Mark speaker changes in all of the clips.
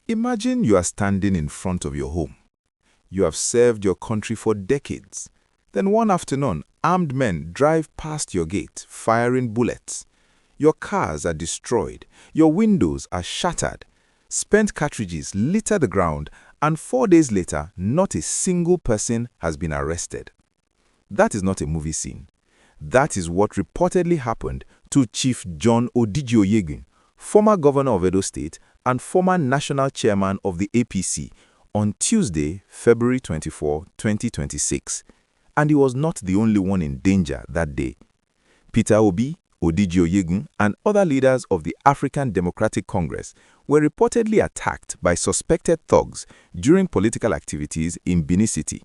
Speaker 1: Imagine you are standing in front of your home. You have served your country for decades. Then one afternoon, armed men drive past your gate, firing bullets. Your cars are destroyed, your windows are shattered, spent cartridges litter the ground, and 4 days later, not a single person has been arrested. That is not a movie scene. That is what reportedly happened to Chief John Odigie-Oyegun, former governor of Edo State and former national chairman of the APC, on Tuesday, February 24, 2026. And he was not the only one in danger that day. Peter Obi, Odigie-Oyegun, and other leaders of the African Democratic Congress were reportedly attacked by suspected thugs during political activities in Benin City.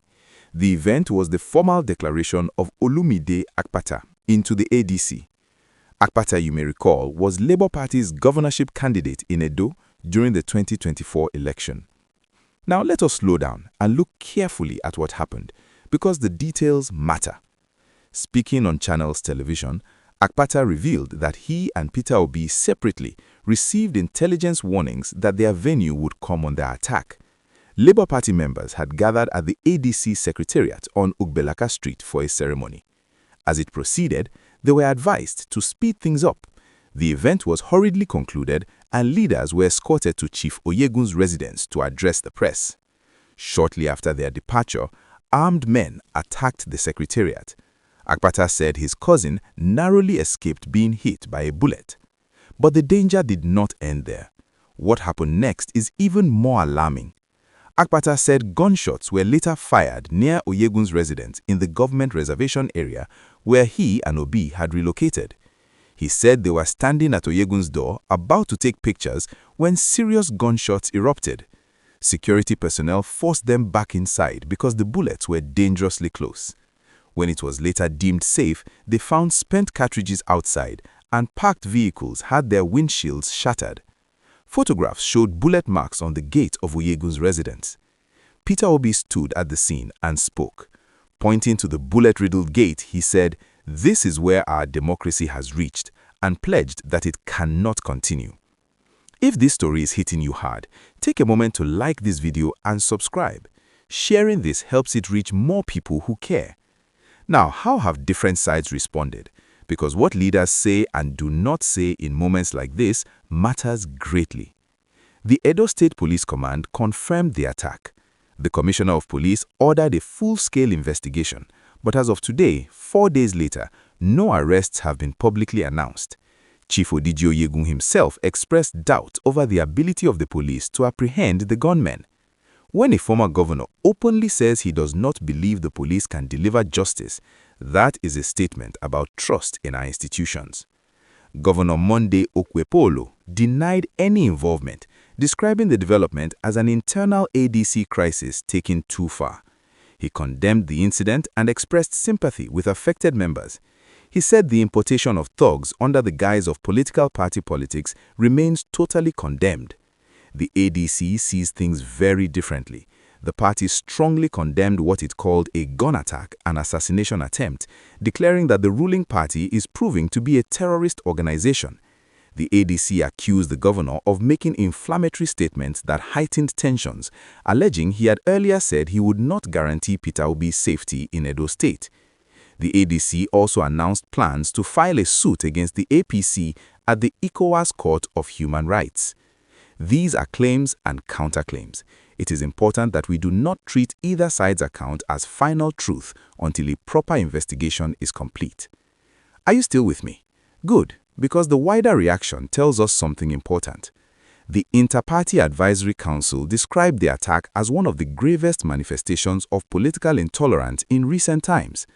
Speaker 1: The event was the formal declaration of Olumide Akpata into the ADC. Akpata, you may recall, was Labour Party's governorship candidate in Edo during the 2024 election. Now let us slow down and look carefully at what happened, because the details matter. Speaking on Channels Television, Akpata revealed that he and Peter Obi separately received intelligence warnings that their venue would come under attack. Labour Party members had gathered at the ADC Secretariat on Ugbelaka Street for a ceremony. As it proceeded, they were advised to speed things up. The event was hurriedly concluded and leaders were escorted to Chief Oyegun's residence to address the press. Shortly after their departure, armed men attacked the Secretariat. Akpata said his cousin narrowly escaped being hit by a bullet. But the danger did not end there. What happened next is even more alarming. Akpata said gunshots were later fired near Oyegun's residence in the government reservation area where he and Obi had relocated. He said they were standing at Oyegun's door about to take pictures when serious gunshots erupted. Security personnel forced them back inside because the bullets were dangerously close. When it was later deemed safe, they found spent cartridges outside and parked vehicles had their windshields shattered. Photographs showed bullet marks on the gate of Oyegun's residence. Peter Obi stood at the scene and spoke. Pointing to the bullet-riddled gate, he said, "This is where our democracy has reached," and pledged that it cannot continue. If this story is hitting you hard, take a moment to like this video and subscribe. Sharing this helps it reach more people who care. Now, how have different sides responded? Because what leaders say and do not say in moments like this matters greatly. The Edo State Police Command confirmed the attack. The Commissioner of Police ordered a full-scale investigation, but as of today, 4 days later, no arrests have been publicly announced. Chief Odigie-Oyegun himself expressed doubt over the ability of the police to apprehend the gunmen. When a former governor openly says he does not believe the police can deliver justice, that is a statement about trust in our institutions. Governor Monday Okwepolo denied any involvement, describing the development as an internal ADC crisis taken too far. He condemned the incident and expressed sympathy with affected members. He said the importation of thugs under the guise of political party politics remains totally condemned. The ADC sees things very differently. The party strongly condemned what it called a gun attack and assassination attempt, declaring that the ruling party is proving to be a terrorist organization. The ADC accused the governor of making inflammatory statements that heightened tensions, alleging he had earlier said he would not guarantee Peter Obi's safety in Edo State. The ADC also announced plans to file a suit against the APC at the ECOWAS Court of Human Rights. These are claims and counterclaims. It is important that we do not treat either side's account as final truth until a proper investigation is complete. Are you still with me? Good, because the wider reaction tells us something important. The Inter-Party Advisory Council described the attack as one of the gravest manifestations of political intolerance in recent times.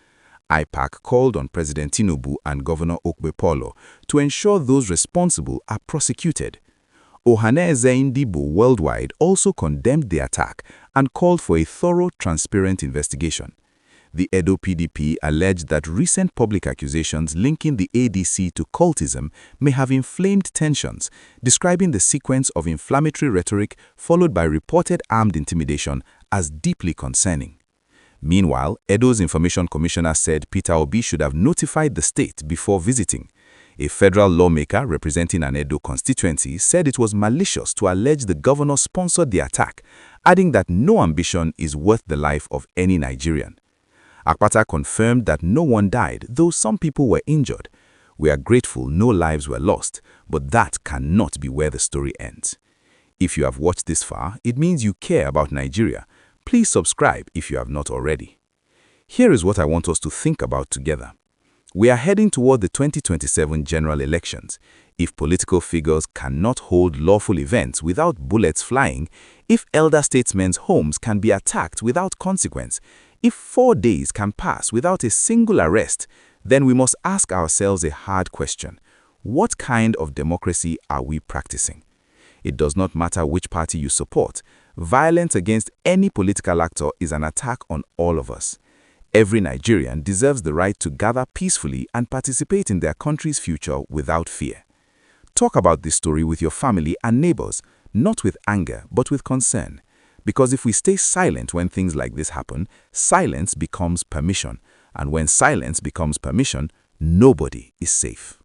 Speaker 1: IPAC called on President Tinubu and Governor Okwepolo to ensure those responsible are prosecuted. Ohaneze Ndibo worldwide also condemned the attack and called for a thorough, transparent investigation. The Edo PDP alleged that recent public accusations linking the ADC to cultism may have inflamed tensions, describing the sequence of inflammatory rhetoric followed by reported armed intimidation as deeply concerning. Meanwhile, Edo's Information Commissioner said Peter Obi should have notified the state before visiting.
Speaker 2: A federal lawmaker representing an Edo constituency said it was malicious to allege the governor sponsored the attack, adding that no ambition is worth the life of any Nigerian. Akpata confirmed that no one died, though some people were injured. We are grateful no lives were lost, but that cannot be where the story ends. If you have watched this far, it means you care about Nigeria. Please subscribe if you have not already. Here is what I want us to think about together. We are heading toward the 2027 general elections. If political figures cannot hold lawful events without bullets flying, if elder statesmen's homes can be attacked without consequence, if 4 days can pass without a single arrest, then we must ask ourselves a hard question. What kind of democracy are we practicing? It does not matter which party you support. Violence against any political actor is an attack on all of us. Every Nigerian deserves the right to gather peacefully and participate in their country's future without fear. Talk about this story with your family and neighbors, not with anger, but with concern. Because if we stay silent when things like this happen, silence becomes permission. And when silence becomes permission, nobody is safe.